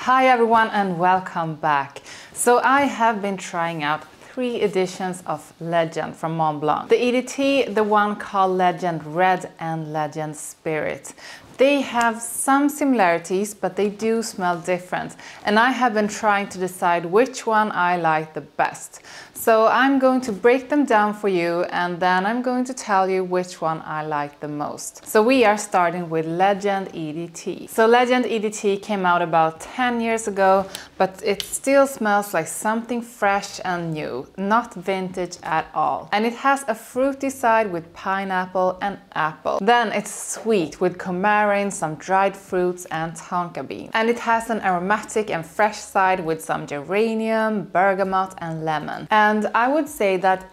Hi everyone and welcome back. So I have been trying out 3 editions of Legend from Montblanc. The EDT, the one called Legend Red and Legend Spirit. They have some similarities, but they do smell different. And I have been trying to decide which one I like the best. So I'm going to break them down for you and then I'm going to tell you which one I like the most. So we are starting with Legend EDT. So Legend EDT came out about 10 years ago, but it still smells like something fresh and new, not vintage at all. And it has a fruity side with pineapple and apple. Then it's sweet with coumarin, some dried fruits and tonka bean. And it has an aromatic and fresh side with some geranium, bergamot and lemon. And I would say that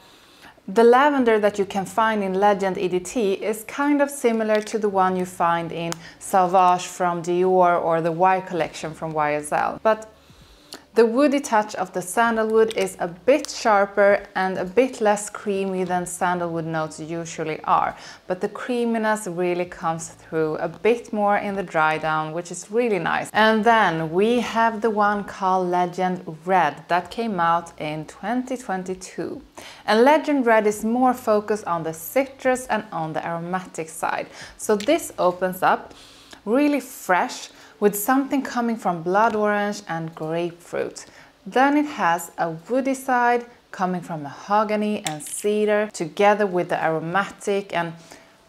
the lavender that you can find in Legend EDT is kind of similar to the one you find in Sauvage from Dior or the Y collection from YSL. But the woody touch of the sandalwood is a bit sharper and a bit less creamy than sandalwood notes usually are. But the creaminess really comes through a bit more in the dry down, which is really nice. And then we have the one called Legend Red that came out in 2022. And Legend Red is more focused on the citrus and on the aromatic side. So this opens up really fresh, with something coming from blood orange and grapefruit. Then it has a woody side coming from mahogany and cedar, together with the aromatic and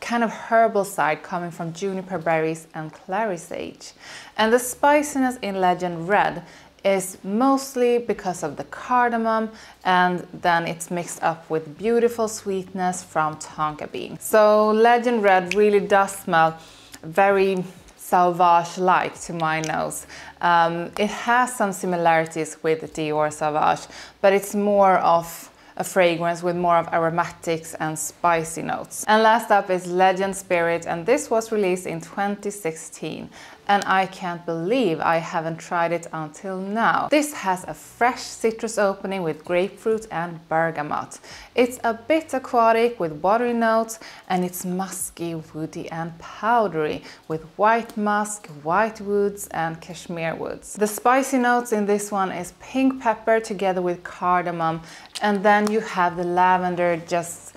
kind of herbal side coming from juniper berries and clary sage. And the spiciness in Legend Red is mostly because of the cardamom, and then it's mixed up with beautiful sweetness from tonka bean. So Legend Red really does smell very Sauvage-like to my nose. It has some similarities with Dior Sauvage, but it's more of a fragrance with more of aromatics and spicy notes. And last up is Legend Spirit, and this was released in 2016. And I can't believe I haven't tried it until now. This has a fresh citrus opening with grapefruit and bergamot. It's a bit aquatic with watery notes, and it's musky, woody and powdery with white musk, white woods and cashmere woods. The spicy notes in this one is pink pepper together with cardamom, and then you have the lavender just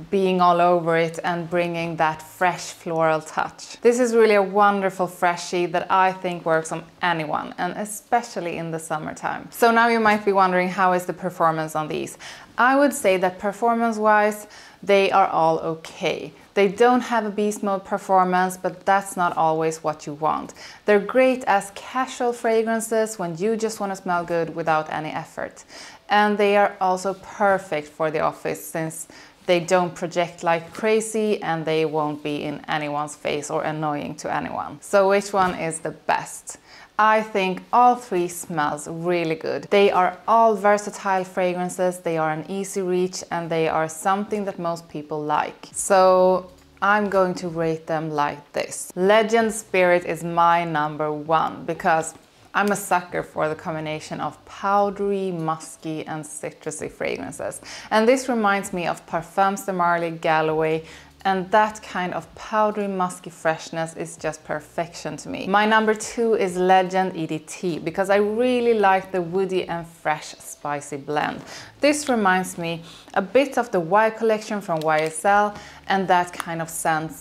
being all over it and bringing that fresh floral touch. This is really a wonderful freshie that I think works on anyone, and especially in the summertime. So now you might be wondering, how is the performance on these? I would say that performance-wise, they are all okay. They don't have a beast mode performance, but that's not always what you want. They're great as casual fragrances when you just want to smell good without any effort. And they are also perfect for the office, since they don't project like crazy and they won't be in anyone's face or annoying to anyone. So which one is the best? I think all 3 smells really good. They are all versatile fragrances, they are an easy reach, and they are something that most people like. So I'm going to rate them like this. Legend Spirit is my #1 because I'm a sucker for the combination of powdery, musky and citrusy fragrances. And this reminds me of Parfums de Marly, Galloway, and that kind of powdery, musky freshness is just perfection to me. My #2 is Legend EDT because I really like the woody and fresh spicy blend. This reminds me a bit of the Y collection from YSL, and that kind of scent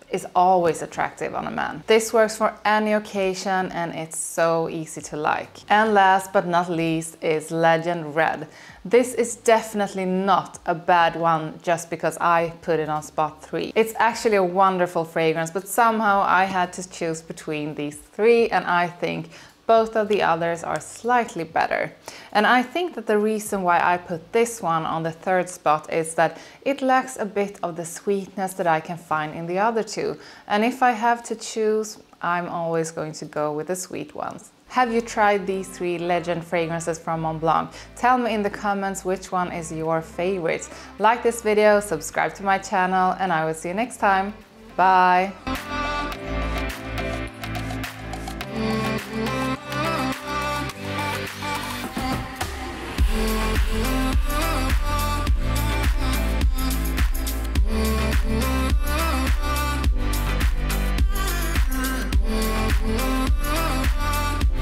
is always attractive on a man. This works for any occasion and it's so easy to like. And last but not least is Legend Red. This is definitely not a bad one just because I put it on spot 3. It's actually a wonderful fragrance, but somehow I had to choose between these 3, and I think both of the others are slightly better. And I think that the reason why I put this one on the 3rd spot is that it lacks a bit of the sweetness that I can find in the other 2. And if I have to choose, I'm always going to go with the sweet ones. Have you tried these 3 Legend fragrances from Montblanc? Tell me in the comments which one is your favorite. Like this video, subscribe to my channel, and I will see you next time. Bye!